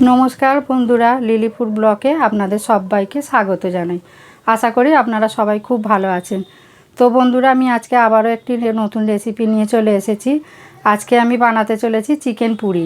নমস্কার বন্ধুরা, lily food ব্লগে আপনাদের সবাইকে স্বাগত জানাই। আশা করি আপনারা সবাই খুব ভালো আছেন। তো বন্ধুরা, আমি আজকে আবারও একটি নতুন রেসিপি নিয়ে চলে এসেছি। আজকে আমি বানাতে চলেছি চিকেন পুরি।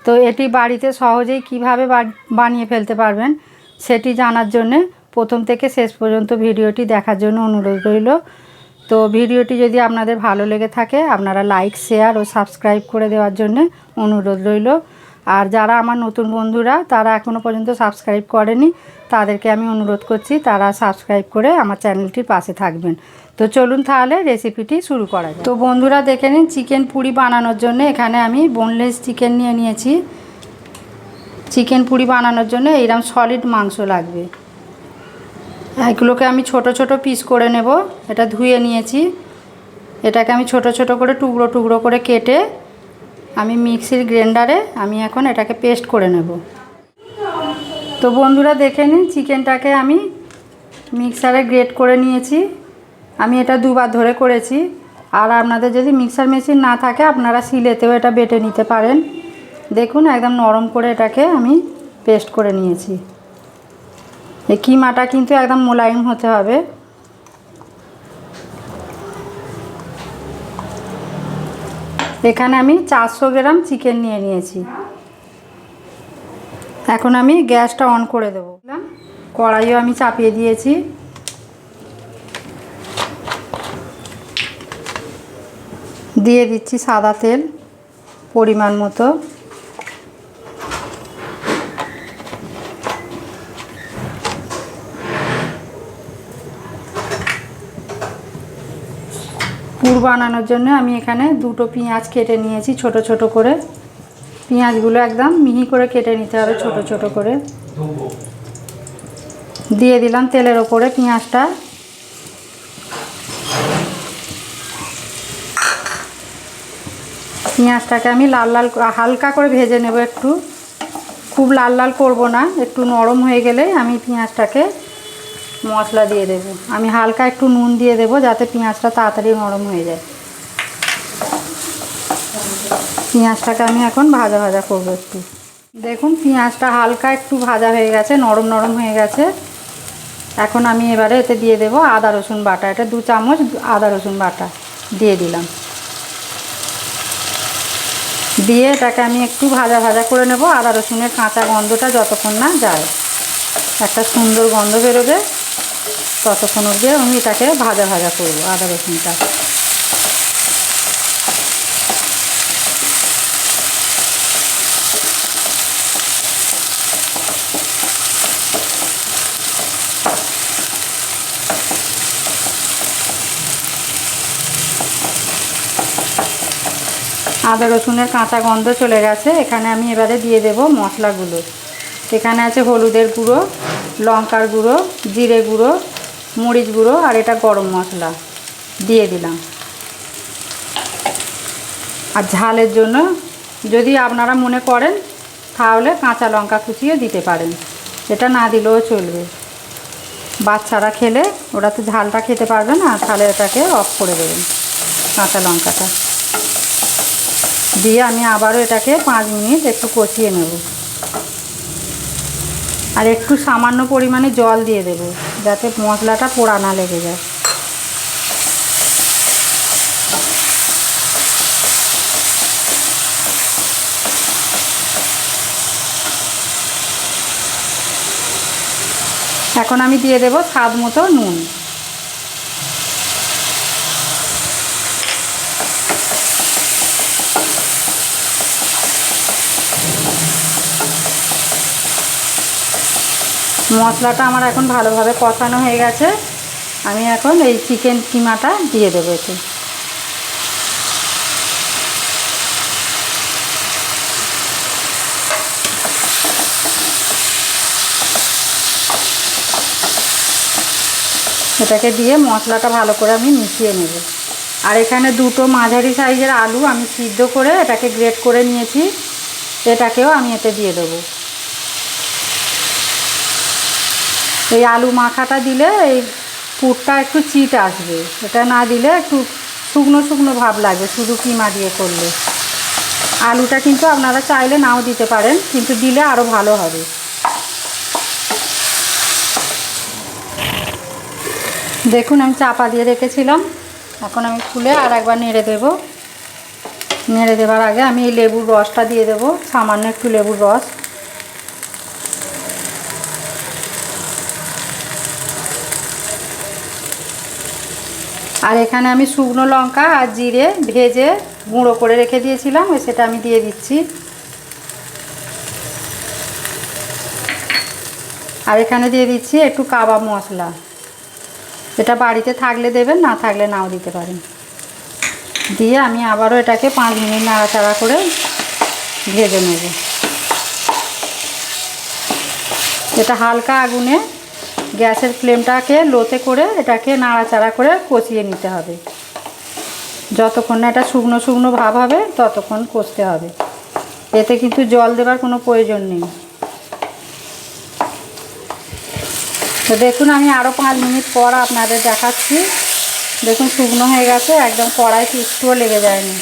তো এটি বাড়িতে সহজেই কিভাবে বানিয়ে ফেলতে পারবেন সেটি জানার জন্যে প্রথম থেকে শেষ পর্যন্ত ভিডিওটি দেখার জন্য অনুরোধ রইল। তো ভিডিওটি যদি আপনাদের ভালো লেগে থাকে আপনারা লাইক, শেয়ার ও সাবস্ক্রাইব করে দেওয়ার জন্য অনুরোধ রইল। আর যারা আমার নতুন বন্ধুরা তারা এখনও পর্যন্ত সাবস্ক্রাইব করেনি তাদেরকে আমি অনুরোধ করছি তারা সাবস্ক্রাইব করে আমার চ্যানেলটির পাশে থাকবেন। তো চলুন তাহলে রেসিপিটি শুরু করা যায়। তো বন্ধুরা দেখে নিন, চিকেন পুরি বানানোর জন্য এখানে আমি বোনলেস চিকেন নিয়ে নিয়েছি। চিকেন পুরি বানানোর জন্য এইরকম সলিড মাংস লাগবে। এগুলোকে আমি ছোট ছোট পিস করে নেব। এটা ধুয়ে নিয়েছি। এটাকে আমি ছোট ছোট করে টুকরো টুকরো করে কেটে আমি মিক্সির গ্রাইন্ডারে আমি এখন এটাকে পেস্ট করে নেব। তো বন্ধুরা দেখে নিন, চিকেনটাকে আমি মিক্সারে গ্রেট করে নিয়েছি। আমি এটা দুবার ধরে করেছি। আর আপনাদের যদি মিক্সার মেশিন না থাকে আপনারা শিলেতেও এটা বেটে নিতে পারেন। দেখুন একদম নরম করে এটাকে আমি পেস্ট করে নিয়েছি। এই কিমাটা কিন্তু একদম মোলায়েম হতে হবে। এখানে আমি 400 গ্রাম চিকেন নিয়ে নিয়েছি। এখন আমি গ্যাসটা অন করে দেবো। কড়াইও আমি চাপিয়ে দিয়েছি। দিয়ে দিচ্ছি সাদা তেল পরিমাণ মতো। পুর বানানোর জন্য আমি এখানে দুটো পেঁয়াজ কেটে নিয়েছি ছোট ছোট করে। পেঁয়াজগুলো একদম মিহি করে কেটে নিতে হবে ছোট ছোট করে। দিয়ে দিলাম তেলের ওপরে পেঁয়াজটা। পেঁয়াজটাকে আমি লাল লাল হালকা করে ভেজে নেব। একটু খুব লাল লাল করব না, একটু নরম হয়ে গেলে আমি পেঁয়াজটাকে মশলা দিয়ে দেব। আমি হালকা একটু নুন দিয়ে দেব যাতে পেঁয়াজটা তাড়াতাড়ি নরম হয়ে যায়। পেঁয়াজটাকে আমি এখন ভাজা ভাজা করব একটু। দেখুন পেঁয়াজটা হালকা একটু ভাজা হয়ে গেছে, নরম নরম হয়ে গেছে। এখন আমি এবারে এতে দিয়ে দেব আদা রসুন বাটা। এটা 2 চামচ আদা রসুন বাটা দিয়ে দিলাম। দিয়ে এটাকে আমি একটু ভাজা ভাজা করে নেব। আদা রসুনের কাঁচা গন্ধটা যতক্ষণ না যায়, একটা সুন্দর গন্ধ বেরোবে ততক্ষণ অবধি আমি এটাকে ভাজা ভাজা করব আদা রসুনটা। আদা রসুনের কাঁচা গন্ধ চলে গেছে। এখানে আমি এবারে দিয়ে দেব মশলাগুলো। এখানে আছে হলুদের গুঁড়ো, লঙ্কার গুঁড়ো, জিরে গুঁড়ো, মরিচ গুঁড়ো আর এটা গরম মশলা দিয়ে দিলাম। আর ঝালের জন্য যদি আপনারা মনে করেন তাহলে কাঁচা লঙ্কা কুচিয়ে দিতে পারেন, এটা না দিলেও চলবে। বাচ্চারা খেলে ওরা তো ঝালটা খেতে পারবে না, তাহলে এটাকে অফ করে দেবেন কাঁচা লঙ্কাটা দিয়ে। আমি আবারও এটাকে 5 মিনিট একটু কষিয়ে নেব। আর একটু সামান্য পরিমাণে জল দিয়ে দেব যাতে মশলাটা পোড়া না লেগে যায়। এখন আমি দিয়ে দেব স্বাদ মতো নুন। মশলাটা আমার এখন ভালোভাবে কষানো হয়ে গেছে। আমি এখন এই চিকেন কিমাটা দিয়ে দেবো এতে। এটাকে দিয়ে মশলাটা ভালো করে আমি মিশিয়ে নেব। আর এখানে দুটো মাঝারি সাইজের আলু আমি সিদ্ধ করে এটাকে গ্রেট করে নিয়েছি, এটাকেও আমি এতে দিয়ে দেবো। এই আলু মাখাটা দিলে এই পুরটা একটু চিট আসবে, এটা না দিলে একটু শুকনো শুকনো ভাব লাগবে শুধু কিমা দিয়ে করলে। আলুটা কিন্তু আপনারা চাইলে নাও দিতে পারেন, কিন্তু দিলে আরও ভালো হবে। দেখুন আমি চাপা দিয়ে রেখেছিলাম, এখন আমি খুলে আর একবার নেড়ে দেব। নেড়ে দেওয়ার আগে আমি এই লেবুর রসটা দিয়ে দেব, সামান্য একটু লেবুর রস। আর এখানে আমি শুকনো লঙ্কা আর জিরে ভেজে গুঁড়ো করে রেখে দিয়েছিলাম, সেটা আমি দিয়ে দিচ্ছি। আর এখানে দিয়ে দিচ্ছি একটু কাবাব মশলা, এটা বাড়িতে থাকলে দেবেন, না থাকলে নাও দিতে পারেন। দিয়ে আমি আবারও এটাকে 5 মিনিট নাড়াচাড়া করে ভেজে নেব। এটা হালকা আগুনে গ্যাসের ফ্লেমটাকে লোতে করে এটাকে নাড়াচাড়া করে কষিয়ে নিতে হবে। যতক্ষণ না এটা শুকনো শুকনো ভাব হবে ততক্ষণ কষতে হবে। এতে কিন্তু জল দেবার কোনো প্রয়োজন নেই। তো দেখুন আমি আরও 5 মিনিট পর আপনাদের দেখাচ্ছি। দেখুন শুকনো হয়ে গেছে, একদম কড়াইতে একটুও লেগে যায়নি।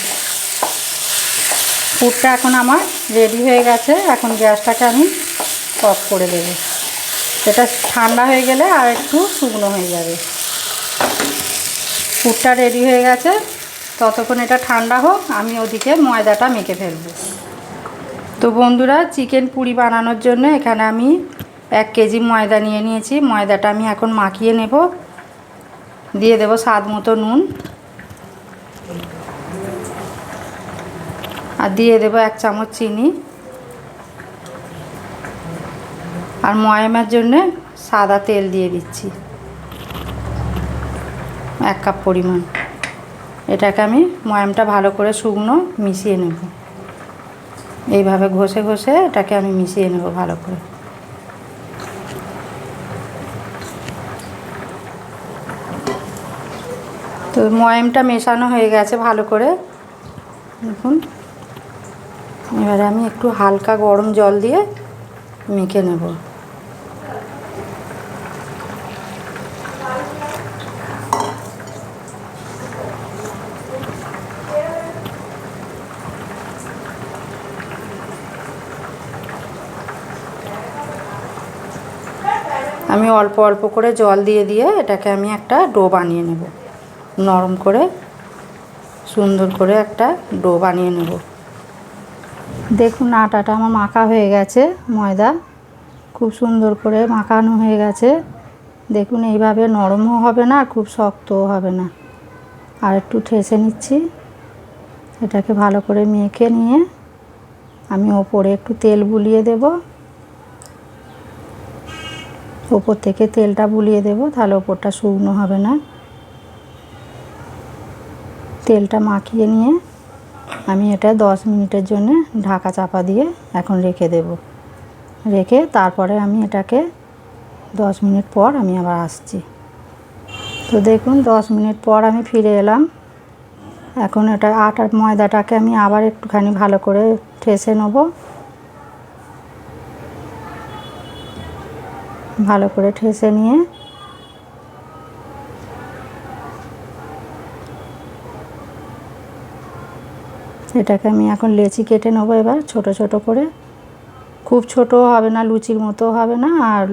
পুরটা এখন আমার রেডি হয়ে গেছে। এখন গ্যাসটাকে আমি অফ করে দেব। এটা ঠান্ডা হয়ে গেলে আর একটু শুকনো হয়ে যাবে। পুরটা রেডি হয়ে গেছে, ততক্ষণ এটা ঠান্ডা হোক, আমি ওদিকে ময়দাটা মেখে ফেলব। তো বন্ধুরা, চিকেন পুরি বানানোর জন্য এখানে আমি 1 কেজি ময়দা নিয়ে নিয়েছি। ময়দাটা আমি এখন মাখিয়ে নেব। দিয়ে দেব স্বাদ মতো নুন, আর দিয়ে দেব 1 চামচ চিনি, আর ময়ামের জন্য সাদা তেল দিয়ে দিচ্ছি 1 কাপ পরিমাণ। এটাকে আমি ময়ামটা ভালো করে শুকনো মিশিয়ে নেব। এইভাবে ঘষে ঘষে এটাকে আমি মিশিয়ে নেব ভালো করে। তো ময়ামটা মেশানো হয়ে গেছে ভালো করে। দেখুন এবারে আমি একটু হালকা গরম জল দিয়ে মেখে নেব। আমি অল্প অল্প করে জল দিয়ে দিয়ে এটাকে আমি একটা ডো বানিয়ে নেব। নরম করে সুন্দর করে একটা ডো বানিয়ে নেব। দেখুন আটাটা আমার মাখা হয়ে গেছে, ময়দা খুব সুন্দর করে মাখানো হয়ে গেছে। দেখুন এইভাবে নরমও হবে না, খুব শক্তও হবে না। আর একটু ঠেসে নিচ্ছি। এটাকে ভালো করে মেখে নিয়ে আমি ওপরে একটু তেল বুলিয়ে দেব। ওপর থেকে তেলটা বুলিয়ে দেব, তাহলে ওপরটা শুকনো হবে না। তেলটা মাখিয়ে নিয়ে আমি এটা 10 মিনিটের জন্য ঢাকা চাপা দিয়ে এখন রেখে দেব। রেখে তারপরে আমি এটাকে 10 মিনিট পর আমি আবার আসছি। তো দেখুন 10 মিনিট পর আমি ফিরে এলাম। এখন এটা আটার ময়দাটাকে আমি আবার একটুখানি ভালো করে ঠেসে নেব। ভালো করে ঠেসে নিয়ে এটাকে আমি এখন লেচি কেটে নেব। এবার ছোট ছোট করে, খুব ছোটও হবে না, লুচির মতো হবে না, আর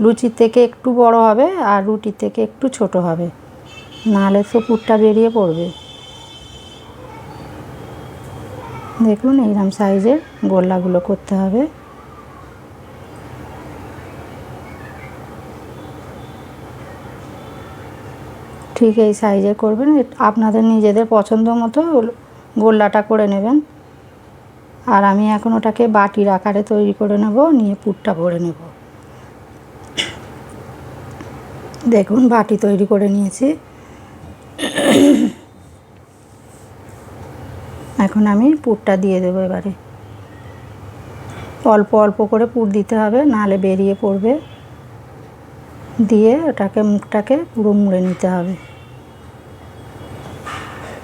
লুচির থেকে একটু বড় হবে আর রুটির থেকে একটু ছোট হবে, নাহলে তো পুরটা বেরিয়ে পড়বে। দেখুন এইরকম সাইজের গোল্লাগুলো করতে হবে। ঠিক এই সাইজে করবেন, আপনাদের নিজেদের পছন্দ মতো গোল্লাটা করে নেবেন। আর আমি এখন ওটাকে বাটির আকারে তৈরি করে নেব, নিয়ে পুরটা ভরে নেব। দেখুন বাটি তৈরি করে নিয়েছি। এখন আমি পুরটা দিয়ে দেবো। এবারে অল্প অল্প করে পুর দিতে হবে, নাহলে বেরিয়ে পড়বে। দিয়ে ওটাকে মুখটাকে পুরো মুড়ে নিতে হবে।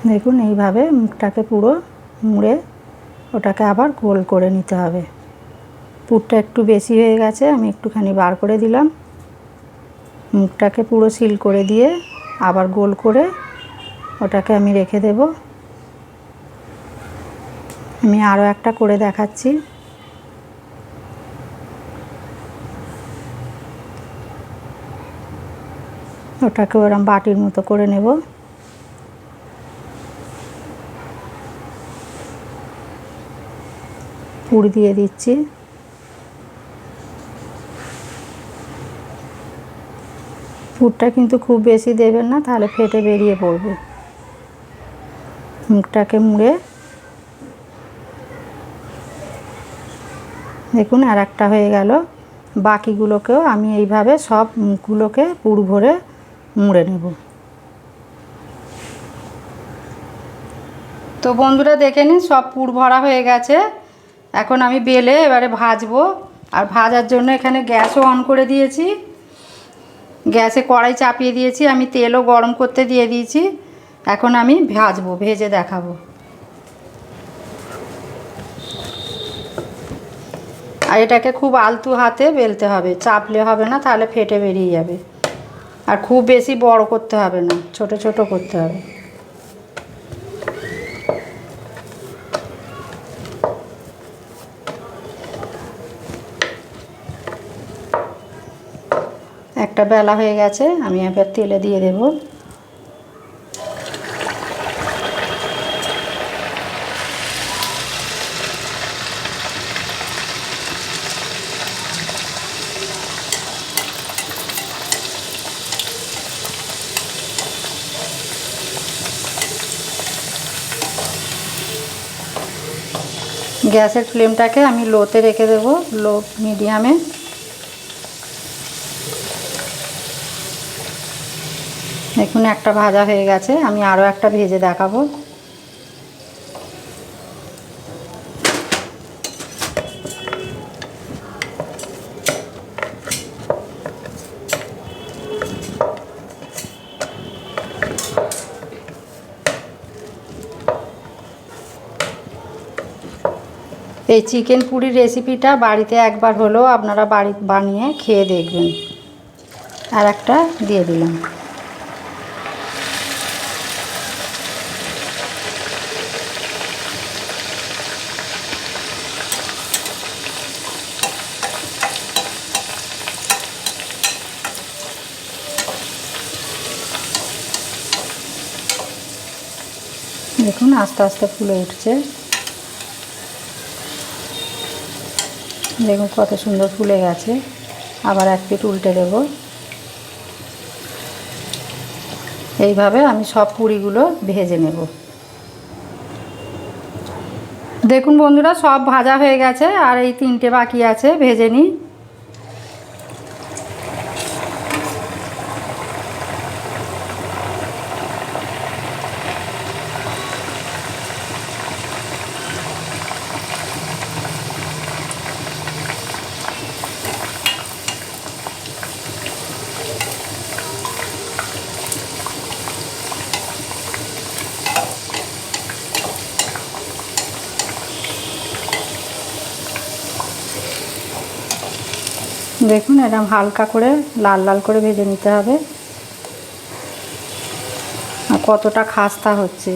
দেখুন এইভাবে মুখটাকে পুরো মুড়ে ওটাকে আবার গোল করে নিতে হবে। পুরটা একটু বেশি হয়ে গেছে, আমি একটুখানি বার করে দিলাম। মুখটাকে পুরো সিল করে দিয়ে আবার গোল করে ওটাকে আমি রেখে দেব। আমি আরও একটা করে দেখাচ্ছি। ওটাকে ওরকম বাটির মতো করে নেব। পুর দিয়ে দিচ্ছি। পুরটা কিন্তু খুব বেশি দেবেন না, তাহলে ফেটে বেরিয়ে পড়বে। মুখটাকে মুড়ে দেখুন আর একটা হয়ে গেল। বাকিগুলোকেও আমি এইভাবে সব মুখগুলোকে পুর ভরে মুড়ে নেব। তো বন্ধুরা দেখে নিন, সব পুর ভরা হয়ে গেছে। এখন আমি বেলে এবারে ভাজবো। আর ভাজার জন্য এখানে গ্যাসও অন করে দিয়েছি। গ্যাসে কড়াই চাপিয়ে দিয়েছি, আমি তেলও গরম করতে দিয়ে দিয়েছি। এখন আমি ভাজবো, ভেজে দেখাবো। আর এটাকে খুব আলতু হাতে বেলতে হবে, চাপলে হবে না, তাহলে ফেটে বেরিয়ে যাবে। আর খুব বেশি বড় করতে হবে না, ছোট ছোট করতে হবে। একটা বেলা হয়ে গেছে, আমি এবার তেলে দিয়ে দেব। গ্যাসের ফ্লেমটাকে আমি লোতে রেখে দেব, লো মিডিয়ামে। দেখুন একটা ভাজা হয়ে গেছে, আমি আরও একটা ভেজে দেখাবো। এই চিকেন পুরি রেসিপিটা বাড়িতে একবার হলেও আপনারা বানিয়ে খেয়ে দেখবেন। আর একটা দিয়ে দিলাম। দেখুন আস্তে আস্তে ফুলে উঠছে। দেখুন কত সুন্দর ফুলে গেছে। আবার এক পিঠ উল্টে দেব। এইভাবে আমি সব পুরিগুলো ভেজে নেব। দেখুন বন্ধুরা সব ভাজা হয়ে গেছে, আর এই তিনটে বাকি আছে, ভেজে নিই। দেখুন এরকম হালকা করে লাল লাল করে ভেজে নিতে হবে। আর কতটা খাস্তা হচ্ছে।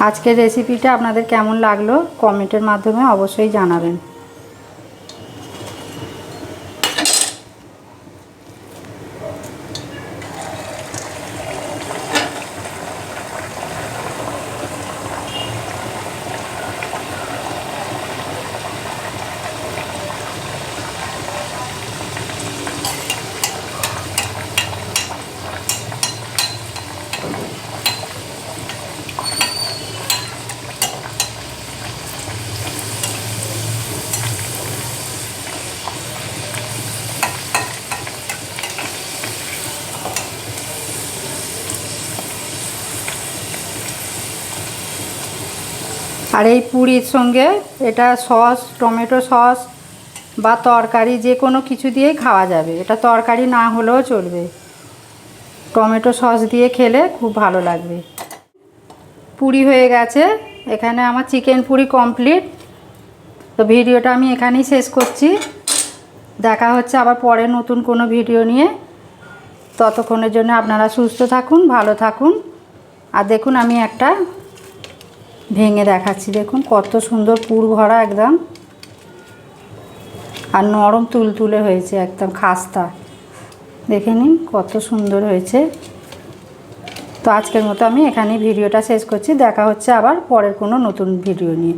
আজকের রেসিপিটা আপনাদের কেমন লাগলো কমেন্টের মাধ্যমে অবশ্যই জানাবেন। আর এই পুরির সঙ্গে এটা সস, টমেটো সস বা তরকারি যে কোনো কিছু দিয়েই খাওয়া যাবে। এটা তরকারি না হলেও চলবে, টমেটো সস দিয়ে খেলে খুব ভালো লাগবে। পুরি হয়ে গেছে, এখানে আমার চিকেন পুরি কমপ্লিট। তো ভিডিওটা আমি এখানেই শেষ করছি। দেখা হচ্ছে আবার পরে নতুন কোনো ভিডিও নিয়ে। ততক্ষণের জন্য আপনারা সুস্থ থাকুন, ভালো থাকুন। আর দেখুন আমি একটা ভেঙে দেখাচ্ছি, দেখুন কত সুন্দর পুর ভরা একদম, আর নরম তুলতুলে হয়েছে একদম খাস্তা। দেখে নিন কত সুন্দর হয়েছে। তো আজকের মতো আমি এখানেই ভিডিওটা শেষ করছি। দেখা হচ্ছে আবার পরের কোনো নতুন ভিডিও নিয়ে।